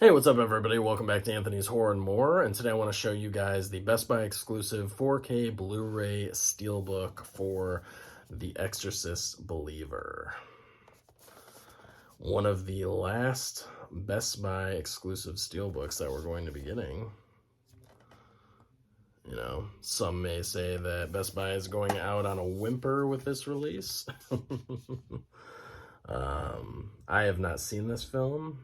Hey, what's up, everybody? Welcome back to Anthony's Horror and More. And today I want to show you guys the Best Buy exclusive 4K Blu-ray Steelbook for The Exorcist Believer. One of the last Best Buy exclusive Steelbooks that we're going to be getting. You know, some may say that Best Buy is going out on a whimper with this release. I have not seen this film,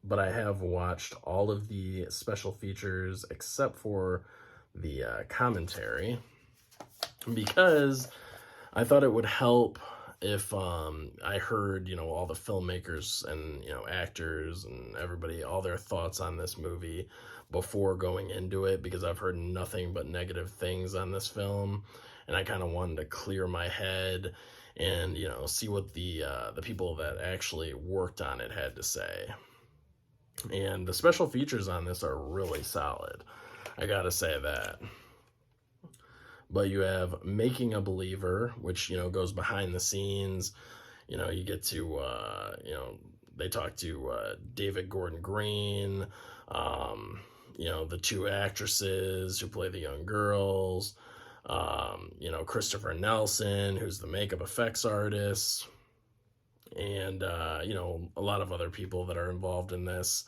but I have watched all of the special features except for the commentary, because I thought it would help if I heard, all the filmmakers and, actors and everybody, all their thoughts on this movie before going into it, because I've heard nothing but negative things on this film, and I kind of wanted to clear my head and, see what the people that actually worked on it had to say. And the special features on this are really solid, I gotta say that. But you have Making a Believer, which, goes behind the scenes. You get to, they talk to David Gordon Green, the two actresses who play the young girls, Christopher Nelson, who's the makeup effects artist, and a lot of other people that are involved in this.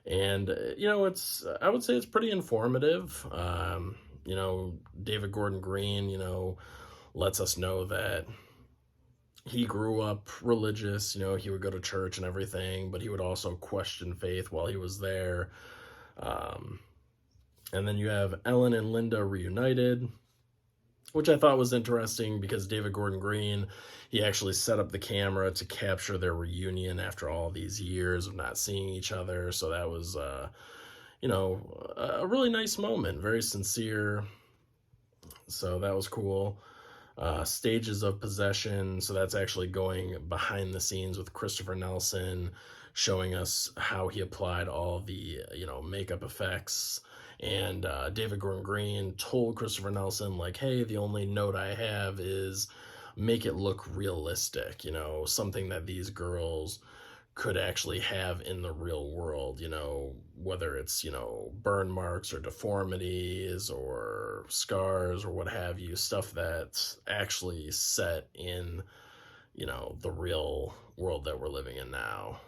And I would say it's pretty informative. David Gordon Green lets us know that he grew up religious. He would go to church and everything, but he would also question faith while he was there. And then you have Ellen and Linda reunited, which I thought was interesting because David Gordon Green, he actually set up the camera to capture their reunion after all these years of not seeing each other. So that was, a really nice moment, very sincere. So that was cool. Stages of Possession. So that's actually going behind the scenes with Christopher Nelson, showing us how he applied all the, makeup effects. And David Gordon Green told Christopher Nelson, like, hey, the only note I have is make it look realistic, something that these girls could actually have in the real world, whether it's, burn marks or deformities or scars or what have you, stuff that's actually set in, the real world that we're living in now.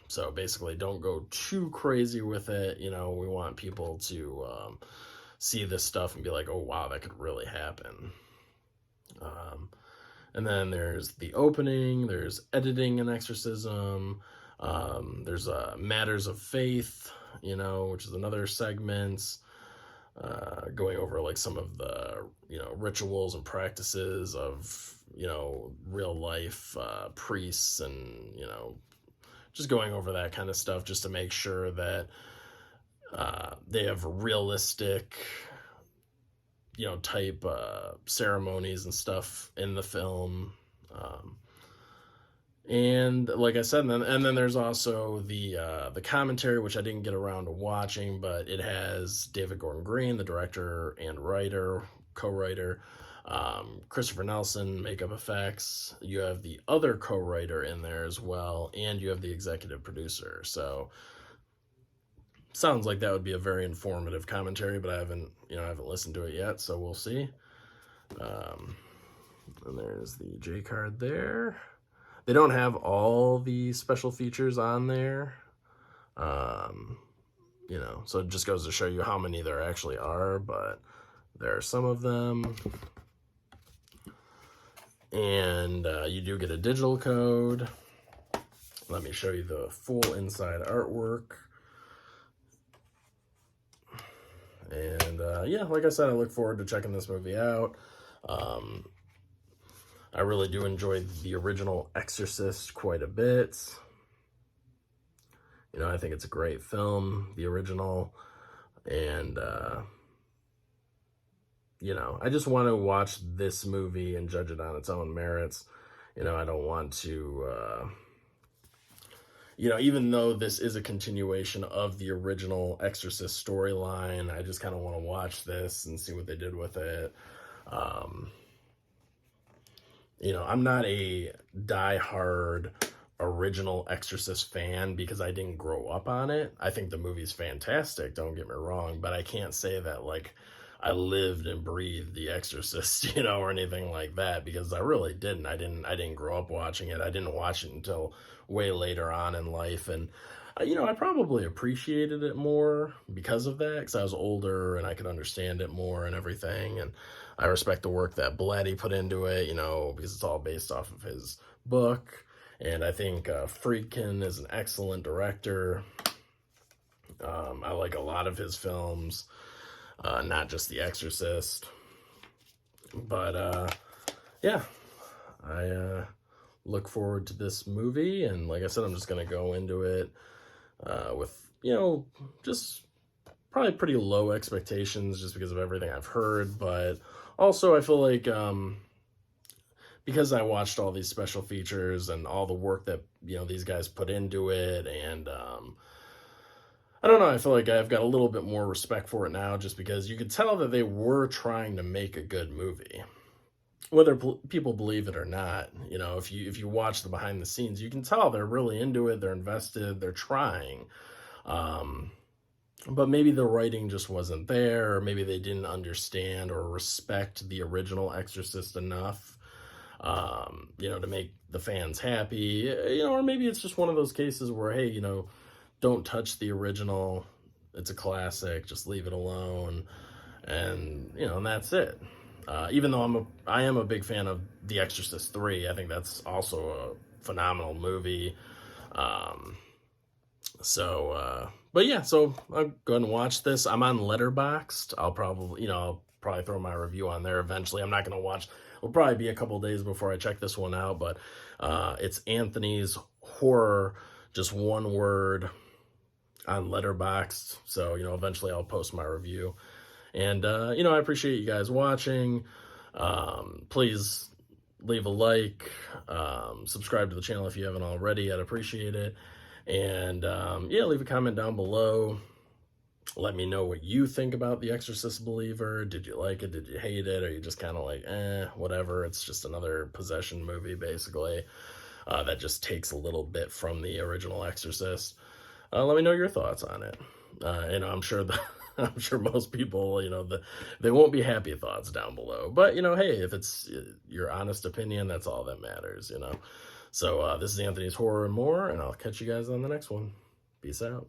So basically, don't go too crazy with it. We want people to see this stuff and be like, oh, wow, that could really happen. And then there's the opening, there's editing and exorcism, there's Matters of Faith, which is another segment, going over like some of the, rituals and practices of, real life priests and, just going over that kind of stuff just to make sure that they have realistic, type ceremonies and stuff in the film. And like I said, and then there's also the commentary, which I didn't get around to watching, but it has David Gordon Green, the director and writer, co-writer, Christopher Nelson, makeup effects. You have the other co-writer in there as well, and you have the executive producer. So sounds like that would be a very informative commentary, but I haven't listened to it yet, so we'll see. And there's the J card there. They don't have all the special features on there, so it just goes to show you how many there actually are, but there are some of them. And you do get a digital code. Let me show you the full inside artwork. And like I said, I look forward to checking this movie out. I really do enjoy the original Exorcist quite a bit. I think it's a great film, the original. And, I just want to watch this movie and judge it on its own merits. I don't want to, even though this is a continuation of the original Exorcist storyline, I just kind of want to watch this and see what they did with it. I'm not a die-hard original Exorcist fan because I didn't grow up on it. I think the movie's fantastic, don't get me wrong, but I can't say that like I lived and breathed The Exorcist, or anything like that, because I really didn't. I didn't grow up watching it. I didn't watch it until way later on in life, and I probably appreciated it more because of that, because I was older and I could understand it more and everything, and I respect the work that Blatty put into it, because it's all based off of his book. And I think Friedkin is an excellent director. I like a lot of his films, not just The Exorcist. But yeah, I look forward to this movie. And like I said, I'm just going to go into it with, just probably pretty low expectations just because of everything I've heard. But also I feel like because I watched all these special features and all the work that, these guys put into it, and I don't know, I feel like I've got a little bit more respect for it now, just because you could tell that they were trying to make a good movie. Whether people believe it or not, if you watch the behind the scenes, you can tell they're really into it, they're invested, they're trying. But maybe the writing just wasn't there, or maybe they didn't understand or respect the original Exorcist enough, to make the fans happy, or maybe it's just one of those cases where, hey, don't touch the original. It's a classic. Just leave it alone. And, and that's it. Even though I am a big fan of The Exorcist 3. I think that's also a phenomenal movie. But yeah, so I'll go ahead and watch this. I'm on Letterboxd. I'll probably throw my review on there eventually. I'm not going to watch. It'll probably be a couple days before I check this one out, but it's Anthony's Horror, just one word, on Letterboxd. So, eventually I'll post my review. And, I appreciate you guys watching. Please leave a like, subscribe to the channel if you haven't already. I'd appreciate it. And, leave a comment down below. Let me know what you think about The Exorcist Believer. Did you like it? Did you hate it? Or you just kind of like, whatever. It's just another possession movie, basically, that just takes a little bit from the original Exorcist. Let me know your thoughts on it. I'm sure I'm sure most people, they won't be happy thoughts down below. But, hey, if it's your honest opinion, that's all that matters, So this is Anthony's Horror and More, and I'll catch you guys on the next one. Peace out.